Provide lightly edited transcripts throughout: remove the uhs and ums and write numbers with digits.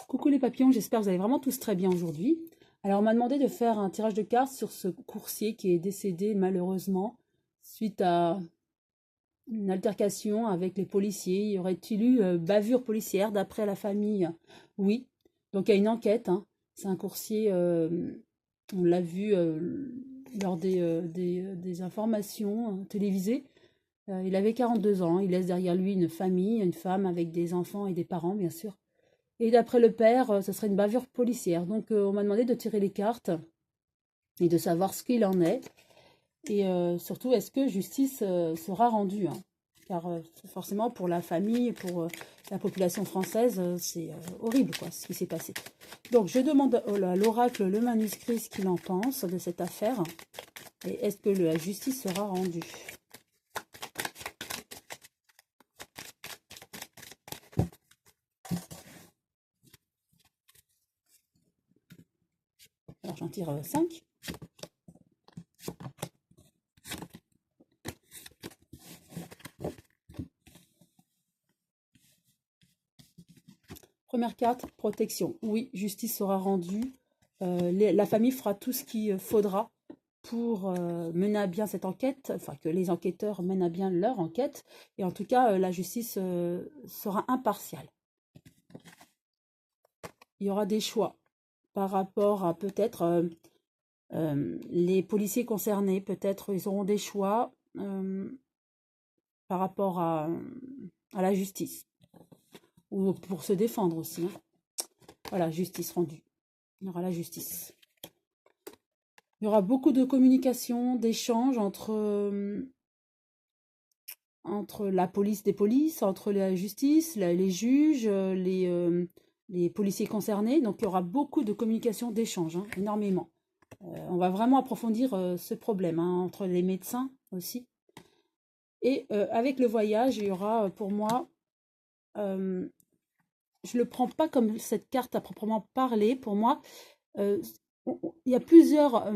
Coucou les papillons, j'espère que vous allez vraiment tous très bien aujourd'hui. Alors on m'a demandé de faire un tirage de cartes sur ce coursier qui est décédé malheureusement suite à une altercation avec les policiers. Y aurait-il eu bavure policière d'après la famille? Oui, donc il y a une enquête, hein. C'est un coursier, on l'a vu lors des informations télévisées. Il avait 42 ans, il laisse derrière lui une famille, une femme avec des enfants et des parents bien sûr. Et d'après le père, ce serait une bavure policière. Donc on m'a demandé de tirer les cartes et de savoir ce qu'il en est. Et surtout, est-ce que justice sera rendue, hein. Car forcément, pour la famille, pour la population française, c'est horrible quoi, ce qui s'est passé. Donc je demande à l'oracle, le manuscrit, ce qu'il en pense de cette affaire. Et est-ce que la justice sera rendue? Alors j'en tire 5. Première carte, protection. Oui, justice sera rendue. La famille fera tout ce qu'il faudra pour mener à bien cette enquête, enfin que les enquêteurs mènent à bien leur enquête. Et en tout cas, la justice sera impartiale. Il y aura des choix par rapport à peut-être les policiers concernés. Peut-être ils auront des choix par rapport à la justice. Ou pour se défendre aussi, hein. Voilà, justice rendue. Il y aura la justice. Il y aura beaucoup de communication, d'échanges entre la police des polices, entre la justice, les juges, les policiers concernés. Donc il y aura beaucoup de communication, d'échanges, hein, énormément. On va vraiment approfondir ce problème, hein, entre les médecins aussi. Et avec le voyage, il y aura pour moi... je ne le prends pas comme cette carte à proprement parler. Pour moi, il y a plusieurs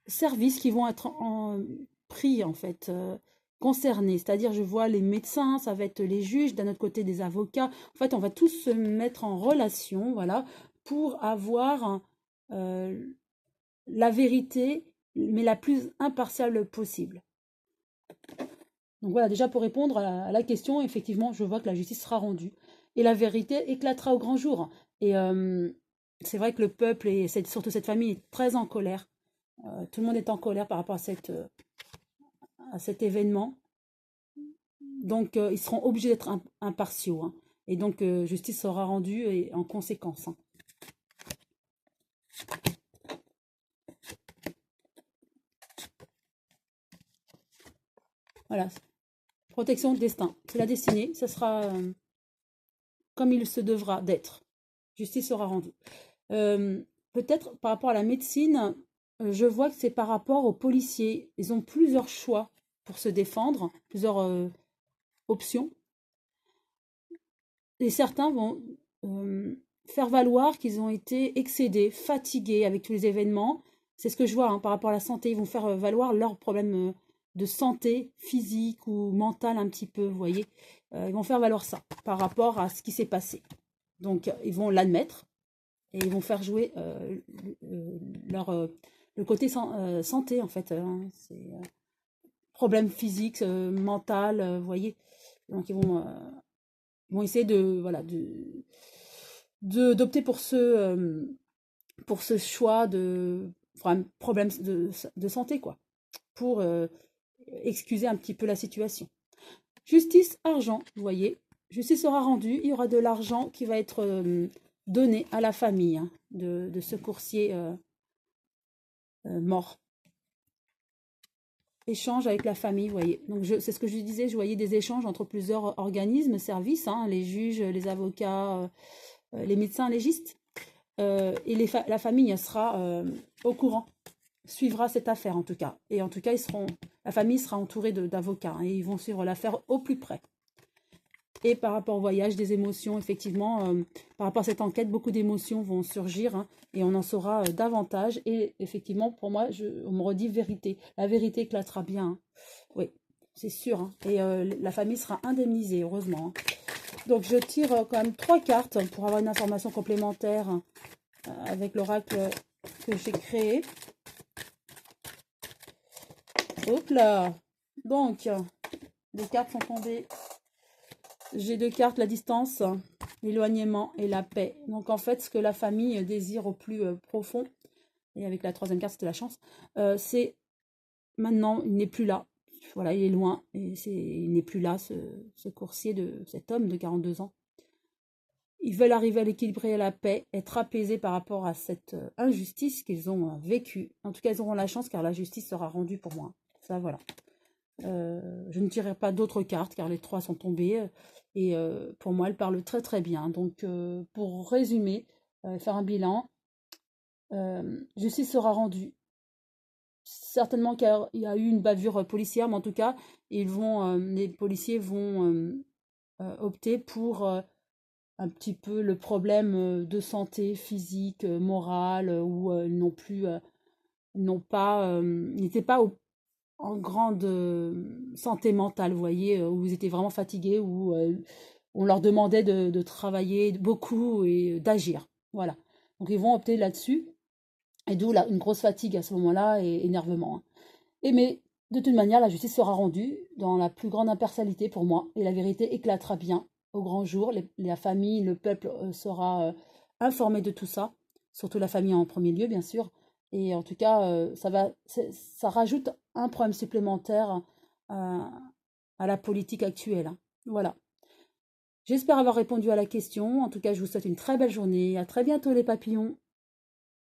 services qui vont être pris, en fait, concernés. C'est-à-dire, je vois les médecins, ça va être les juges, d'un autre côté des avocats. En fait, on va tous se mettre en relation, voilà, pour avoir la vérité, mais la plus impartiale possible. Donc voilà, déjà pour répondre à la question, effectivement, je vois que la justice sera rendue. Et la vérité éclatera au grand jour. Et c'est vrai que le peuple, et surtout cette famille, est très en colère. Tout le monde est en colère par rapport à cet événement. Donc ils seront obligés d'être impartiaux, hein. Et donc justice sera rendue et en conséquence, hein. Voilà. Protection, destin. C'est la destinée. Ce sera comme il se devra d'être. Justice sera rendue. Peut-être par rapport à la médecine, je vois que c'est par rapport aux policiers. Ils ont plusieurs choix pour se défendre, plusieurs options. Et certains vont faire valoir qu'ils ont été excédés, fatigués avec tous les événements. C'est ce que je vois, hein, par rapport à la santé. Ils vont faire valoir leurs problèmes de santé physique ou mentale un petit peu, vous voyez. Ils vont faire valoir ça par rapport à ce qui s'est passé. Donc, ils vont l'admettre et ils vont faire jouer le côté santé, en fait. Hein. C'est problème physique, mental, vous voyez. Donc, ils vont essayer d'opter pour ce choix de problème de santé, quoi, pour excuser un petit peu la situation. Justice, argent, vous voyez. Justice sera rendue, il y aura de l'argent qui va être donné à la famille, hein, de ce coursier mort. Échange avec la famille, vous voyez. Donc c'est ce que je disais, je voyais des échanges entre plusieurs organismes, services, hein, les juges, les avocats, les médecins légistes. Et la famille sera au courant, suivra cette affaire en tout cas. Et en tout cas, la famille sera entourée d'avocats, hein, et ils vont suivre l'affaire au plus près. Et par rapport au voyage, des émotions, effectivement, par rapport à cette enquête, beaucoup d'émotions vont surgir, hein, et on en saura davantage. Et effectivement, pour moi, on me redit vérité. La vérité éclatera bien, hein. Oui, c'est sûr, hein. Et la famille sera indemnisée, heureusement, hein. Donc je tire quand même 3 cartes pour avoir une information complémentaire avec l'oracle que j'ai créé. Hop là. Donc, les cartes sont tombées. J'ai 2 cartes, la distance, l'éloignement et la paix. Donc en fait, ce que la famille désire au plus profond, et avec la 3e carte, c'était la chance, c'est maintenant, il n'est plus là. Voilà, il est loin, et il n'est plus là, ce coursier, cet homme de 42 ans. Ils veulent arriver à l'équilibre et à la paix, être apaisés par rapport à cette injustice qu'ils ont vécue. En tout cas, ils auront la chance car la justice sera rendue pour moi. Ça, voilà. Je ne tirerai pas d'autres cartes car les 3 sont tombées. Et pour moi, elles parlent très très bien. Donc, pour résumer, faire un bilan, justice sera rendue. Certainement qu'il y a eu une bavure policière, mais en tout cas, les policiers vont opter pour un petit peu le problème de santé physique, morale, où ils n'ont plus, ils n'étaient pas en grande santé mentale, vous voyez, où ils étaient vraiment fatigués, où on leur demandait de travailler beaucoup et d'agir. Voilà. Donc ils vont opter là-dessus, et d'où une grosse fatigue à ce moment-là et énervement, hein. Et mais de toute manière, la justice sera rendue dans la plus grande impartialité pour moi, et la vérité éclatera bien au grand jour. La famille, le peuple sera informé de tout ça, surtout la famille en premier lieu, bien sûr. Et en tout cas, ça rajoute un problème supplémentaire à, à la politique actuelle, hein. Voilà. J'espère avoir répondu à la question. En tout cas, je vous souhaite une très belle journée. À très bientôt les papillons.